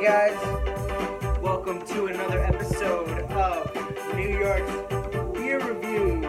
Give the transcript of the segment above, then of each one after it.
guys, welcome to another episode of New York's Beer Reviews.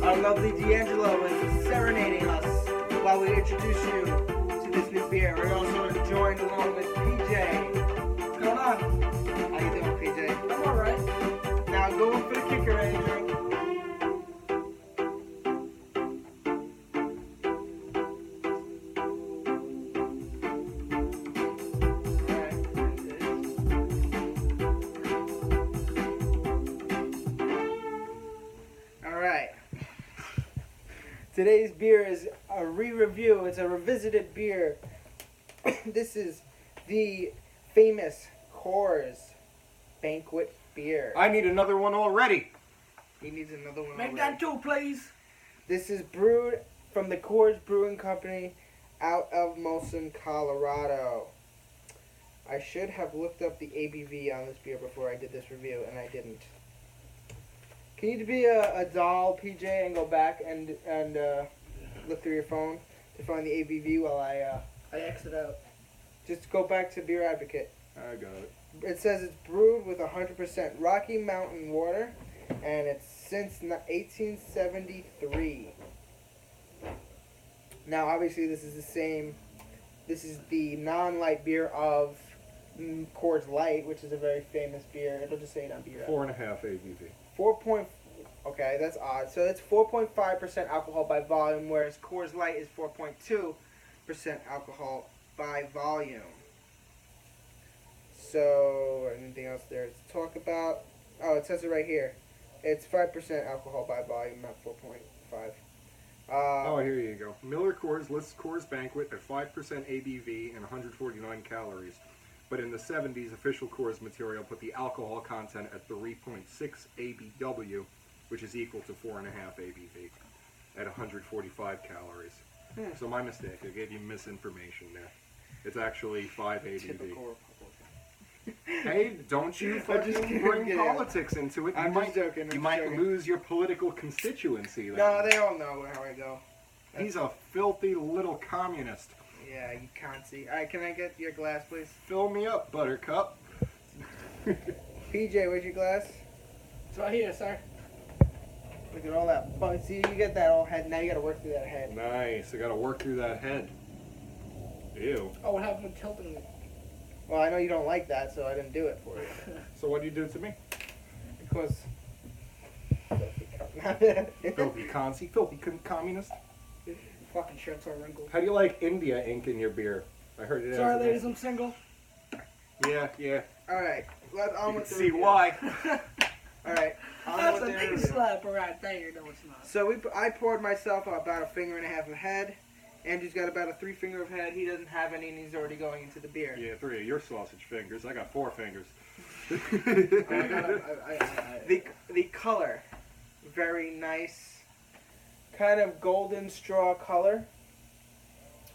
Our lovely D'Angelo is serenading us while we introduce you to this new beer. We're also joined along with PJ. What's going on? How you doing, PJ? I'm alright. Now going for the kicker, Andrew. Today's beer is a re-review. It's a revisited beer. This is the famous Coors Banquet beer. I need another one already. He needs another one. Make already. that two, please. This is brewed from the Coors Brewing Company out of Molson, Colorado. I should have looked up the ABV on this beer before I did this review, and I didn't. Can you be a doll, PJ, and go back and look through your phone to find the ABV while I exit out? Just go back to Beer Advocate. I got it. It says it's brewed with 100% Rocky Mountain water, and it's since 1873. Now, obviously, this is the same. This is the non-light beer of Coors Light, which is a very famous beer. It'll just say it on Beer Advocate. 4.5 ABV. Okay, that's odd. So it's 4.5% alcohol by volume, whereas Coors Light is 4.2% alcohol by volume. So, anything else there to talk about? Oh, it says it right here. It's 5% alcohol by volume, not 4.5. Oh, here you go. Miller Coors lists Coors Banquet at 5% ABV and 149 calories. But in the 70s, official Coors material put the alcohol content at 3.6 ABW, which is equal to 4.5 ABV at 145 calories. So my mistake. I gave you misinformation there. It's actually 5 ABV. Typical Republican. Hey, don't you fucking bring politics into it. I'm just joking. You might lose your political constituency then. No, they all know how I go. He's a filthy little communist. Yeah, you can't see. Alright, can I get your glass, please? Fill me up, Buttercup. PJ, where's your glass? It's right here, sir. Look at all that bug. See, you get that all head. Now you gotta work through that head. Nice. I gotta work through that head. Ew. Oh, what happened with tilting me? Well, I know you don't like that, so I didn't do it for you. So what do you do to me? Because... Filthy concy. Filthy communist. Fucking shirt's all wrinkled. How do you like India ink in your beer? I heard it. Sorry, ladies, I'm single. Yeah. Alright, let's on You with can the see review. why. Alright, on That's with a the big review. slapper right there. No, it's not. So I poured myself about a finger and a half of head. Andrew's got about a 3 finger of head. He doesn't have any, and he's already going into the beer. Yeah, 3 of your sausage fingers. I got 4 fingers. The color, very nice, kind of golden straw color.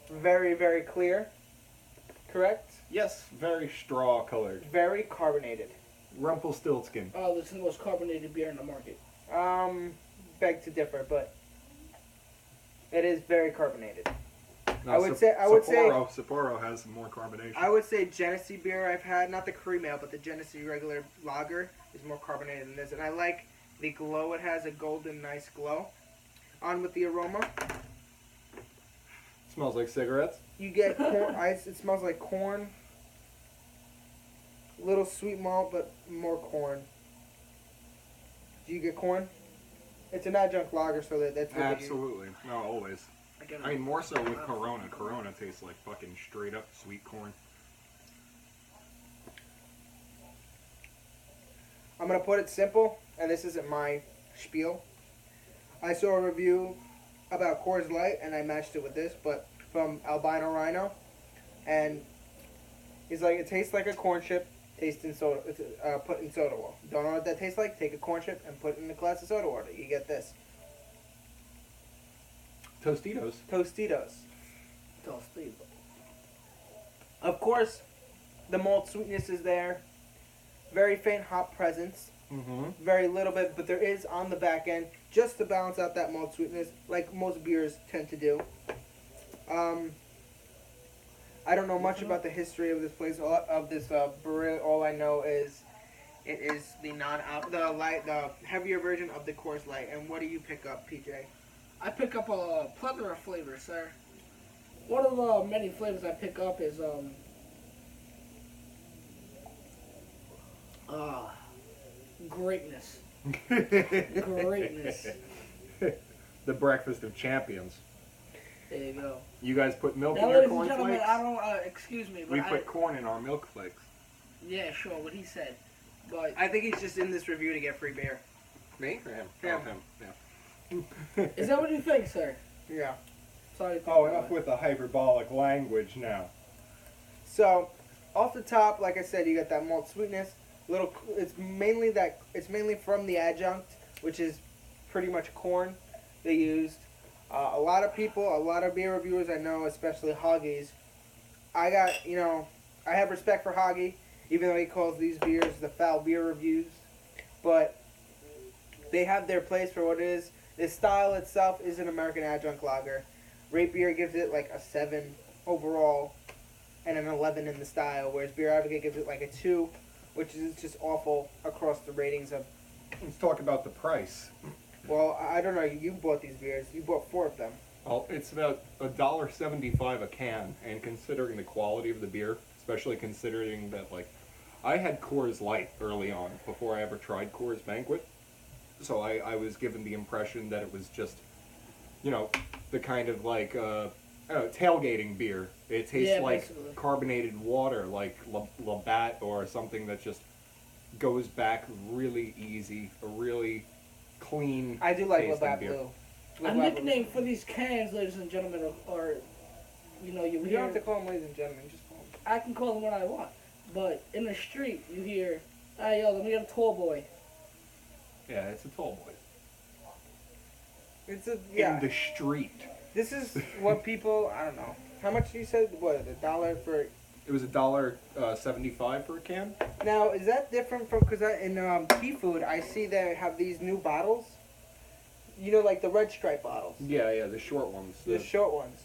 Very, very clear. Correct? Yes, very straw colored. Very carbonated. Rumpelstiltskin. Oh, this is the most carbonated beer in the market. Beg to differ, but it is very carbonated. No, I would say Sapporo has more carbonation. I would say Genesee beer I've had, not the cream ale, but the Genesee regular lager is more carbonated than this, and I like the glow. It has a golden, nice glow. On with the aroma. Smells like cigarettes. You get corn ice. It smells like corn. Little sweet malt, but more corn. Do you get corn? It's an adjunct lager, so that's what Absolutely. No, always. Again, I mean, more so with Corona. Corona tastes like fucking straight up sweet corn. I'm gonna put it simple, and this isn't my spiel. I saw a review about Coors Light, and I matched it with this, but from Albino Rhino, and he's like, it tastes like a corn chip, tastes in soda, put in soda water. Don't know what that tastes like? Take a corn chip and put it in a glass of soda water. You get this. Tostitos. Tostitos. Tostitos. Of course, the malt sweetness is there. Very faint hop presence. Mm-hmm. Very little bit, but there is on the back end just to balance out that malt sweetness, like most beers tend to do. I don't know much about the history of this place, of this brewery. All I know is it is the heavier version of the Coors Light. And what do you pick up, PJ? I pick up a plethora of flavors, sir. One of the many flavors I pick up is greatness. Greatness. The breakfast of champions. There you go. You guys put milk Now, in your ladies and corn gentlemen, flakes? I don't. Excuse me, but We put corn in our milk flakes. Yeah, sure. What he said, but I think he's just in this review to get free beer. Me or him? Him. Oh, him. Yeah. is that what you think, sir? Yeah. Sorry. Oh, enough with the hyperbolic language now. So, off the top, like I said, you got that malt sweetness. It's mainly from the adjunct, which is pretty much corn they used. A lot of people, a lot of beer reviewers I know, especially Hoggies. I have respect for Hoggy, even though he calls these beers the foul beer reviews. But they have their place for what it is. The style itself is an American adjunct lager. Rate Beer gives it like a 7 overall and an 11 in the style, whereas Beer Advocate gives it like a 2, which is just awful across the ratings of. Let's talk about the price. Well, I don't know. You bought these beers. You bought 4 of them. Well, it's about $1.75 a can, and considering the quality of the beer, especially considering that, like, I had Coors Light early on before I ever tried Coors Banquet, so I was given the impression that it was just, the kind of like tailgating beer. It tastes like basically. carbonated water, like Labatt or something that just goes back really easy, a really clean. I do like tasting Labatt beer. Blue. A nickname for these cans, ladies and gentlemen, are you You don't have to call them ladies and gentlemen. Just call them. I can call them what I want, but in the street you hear, "Hey, yo, let me get a tall boy." Yeah, it's a tall boy. It's a In the street. This is what people. I don't know. How much you said? What, $1 for? It was $1.75 for a can. Now is that different from because in Key Food I see they have these new bottles. Like the red stripe bottles. Yeah, the short ones. The short ones.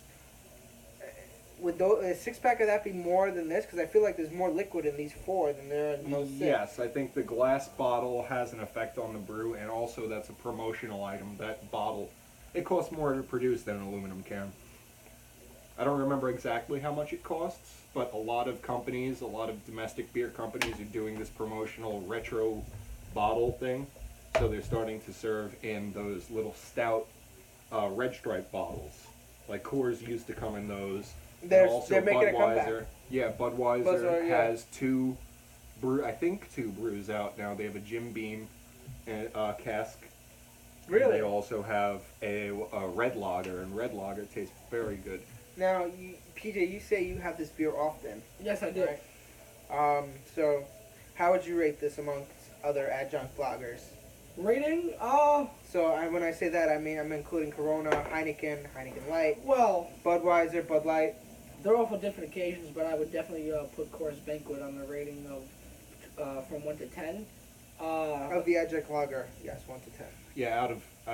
Would a 6-pack of that be more than this? Because I feel like there's more liquid in these 4 than there are in those 6. Yes, I think the glass bottle has an effect on the brew, and also that's a promotional item. That bottle, it costs more to produce than an aluminum can. I don't remember exactly how much it costs, but a lot of companies, a lot of domestic beer companies are doing this promotional retro bottle thing. So they're starting to serve in those little stout red stripe bottles. Like Coors used to come in those. They're making Budweiser. a comeback. Yeah, Budweiser Budweiser, yeah. has 2 brews out now. They have a Jim Beam and cask. Really? And they also have a red lager, and red lager tastes very good. Now, PJ, you say you have this beer often. Yes, I did. Right? So, how would you rate this amongst other adjunct lagers? Rating? So when I say that, I mean I'm including Corona, Heineken Light, Well, Budweiser, Bud Light. they're all for different occasions, but I would definitely put Coors Banquet on the rating of from 1 to 10. Of the adjunct lager, yes, 1 to 10. Yeah, out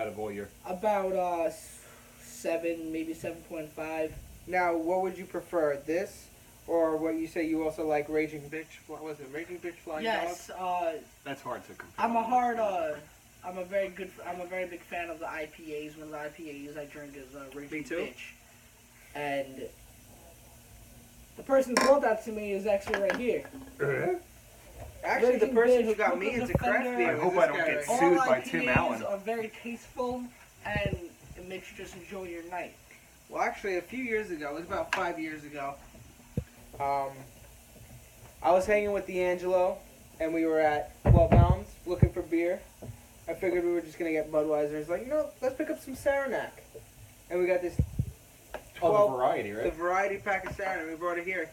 of all your. About 7, maybe 7.5. Now, what would you prefer, this, or what you say you also like Raging Bitch? What was it, Raging Bitch Flying Yes, Dog? That's hard to compare. I'm a very big fan of the IPAs. One of the IPAs I drink is Raging Me too. Bitch. And the person who brought that to me is actually right here. Actually, the Raging person Bitch, who got me Brooklyn into craft Defender. beer I was hope this I don't guy get right sued. here. All by Tim IPAs Allen. are very tasteful, and it makes you just enjoy your night. Well, actually, a few years ago, it was about 5 years ago, I was hanging with D'Angelo, and we were at 12 Mounds looking for beer. I figured we were just going to get Budweiser. He's like, let's pick up some Saranac. And we got this Oh, the variety, the right? variety pack of Saranac. We brought it here.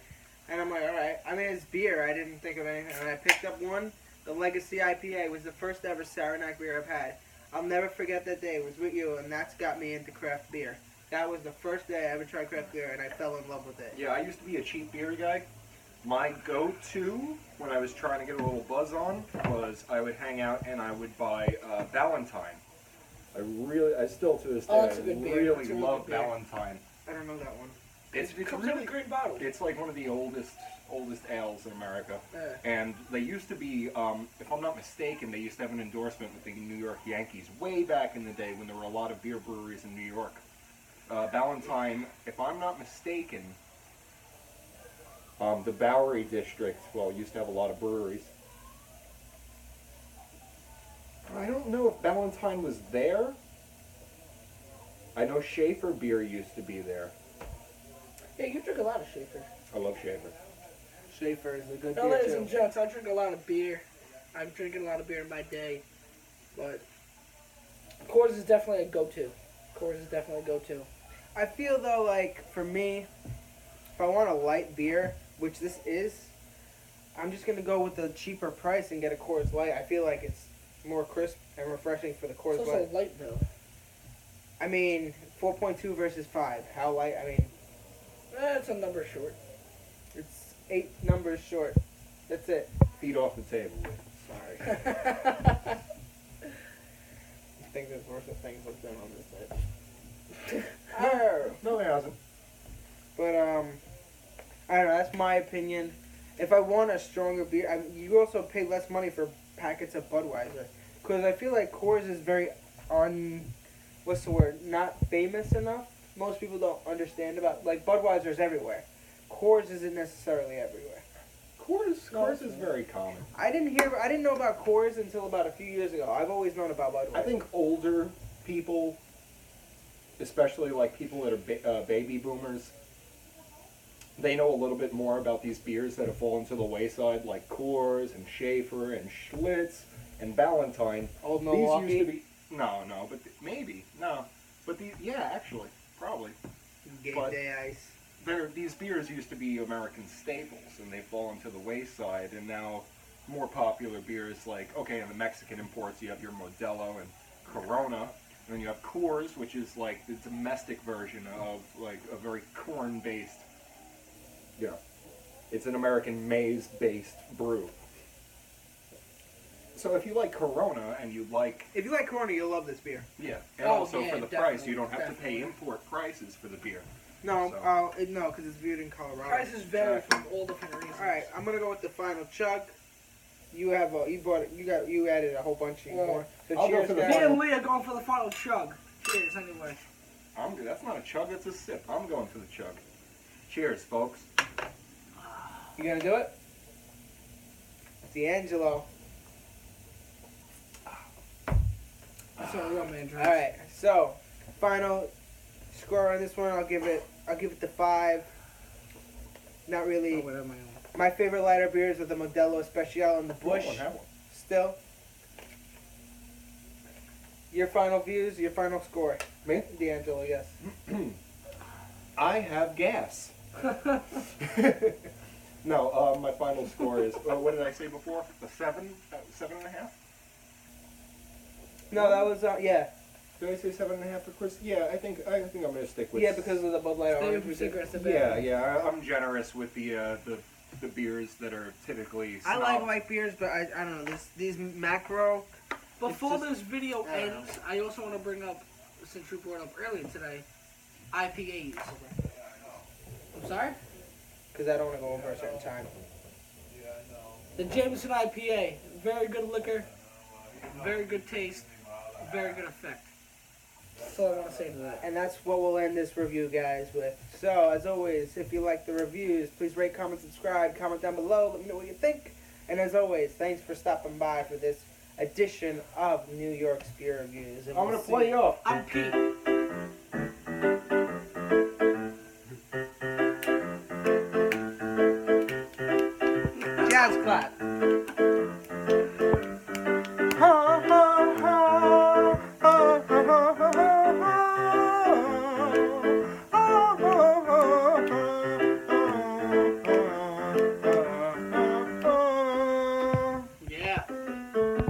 And I'm like, all right. I mean, it's beer. I didn't think of anything. And I picked up one. The Legacy IPA was the first ever Saranac beer I've had. I'll never forget that day. It was with you, and that's got me into craft beer. That was the first day I ever tried craft beer, and I fell in love with it. Yeah, I used to be a cheap beer guy. My go-to when I was trying to get a little buzz on was I would hang out and I would buy Valentine. I still to this day, Oh, that's a good beer. really That's a really love good beer. Valentine. I don't know that one. It comes in a green bottle. It's like one of the oldest ales in America. Yeah. And they used to be, if I'm not mistaken, they used to have an endorsement with the New York Yankees way back in the day when there were a lot of beer breweries in New York. Ballantine, if I'm not mistaken, the Bowery district, used to have a lot of breweries. I don't know if Ballantine was there. I know Schaefer beer used to be there. Yeah, you drink a lot of Schaefer. I love Schaefer. Schaefer is a good Now, beer ladies too. and gents, I drink a lot of beer. I'm drinking a lot of beer in my day, but Coors is definitely a go-to. Coors is definitely a go-to. I feel though, like for me, if I want a light beer, which this is, I'm just gonna go with the cheaper price and get a Coors Light. I feel like it's more crisp and refreshing for the Coors It's Light. also light though. I mean, 4.2 versus 5. How light? I mean, It's a number short. it's 8 numbers short. That's it. Feet off the table. Sorry. I think there's worse things with them on this side. No, it hasn't. But I don't know. That's my opinion. If I want a stronger beer, you also pay less money for packets of Budweiser, because I feel like Coors is very what's the word? Not famous enough. Most people don't understand about, like, Budweiser's everywhere. Coors isn't necessarily everywhere. Coors is very common. I didn't know about Coors until about a few years ago. I've always known about Budweiser. I think older people, especially like people that are baby boomers, they know a little bit more about these beers that have fallen to the wayside, like Coors and Schaefer and Schlitz and Ballantine. Old Milwaukee. These used to be but maybe no, but actually probably. Game but- Day Ice. These beers used to be American staples, and they've fallen to the wayside, and now more popular beers like, in the Mexican imports, you have your Modelo and Corona, and then you have Coors, which is like the domestic version of like a very corn-based, it's an American maize-based brew. So if you like Corona and you like... If you like Corona, you'll love this beer. Yeah, and Oh, also yeah, for the definitely, price, you don't have to pay definitely. import prices for the beer. No, So- no, because it's brewed in Colorado. Prices vary from all different reasons. All right, I'm gonna go with the final chug. You added a whole bunch of Yeah. more. So I'll go cheers, for the guys. Me and Lee are going for the final chug. Cheers, anyway. I'm good. That's not a chug, that's a sip. I'm going for the chug. Cheers, folks. You gonna do it? D'Angelo. That's what a real man drinks. All right, so final score on this one. I'll give it the 5. Not Oh, really. whatever my own. My favorite lighter beers are the Modelo Especial and the Busch. Have one. Still. Your final views, your final score. Me? D'Angelo, yes. I have gas. No, my final score is, what did I say before? A 7? 7.5? No, that was yeah. Did I say 7.5 for Chris? Yeah, I think I'm gonna stick with. Yeah, because of the Bud Light Stay Orange. with cigarettes a bit. Yeah, I'm generous with the beers that are typically. I like snob. light beers, but I don't know these macro. Before It's just- this video I don't ends, I also want to bring up, since you brought up earlier today, IPAs. I'm sorry? Because I don't want to go over a certain time. The Jameson IPA. Very good liquor. Very good taste. Very good effect. That's all I want to say to that. And that's what we'll end this review, guys, with. So, as always, if you like the reviews, please rate, comment, subscribe, comment down below, let me know what you think. And as always, thanks for stopping by for this edition of New York's Beer Reviews. And I'm we'll gonna see play you off. I'm Pete. Jazz clap.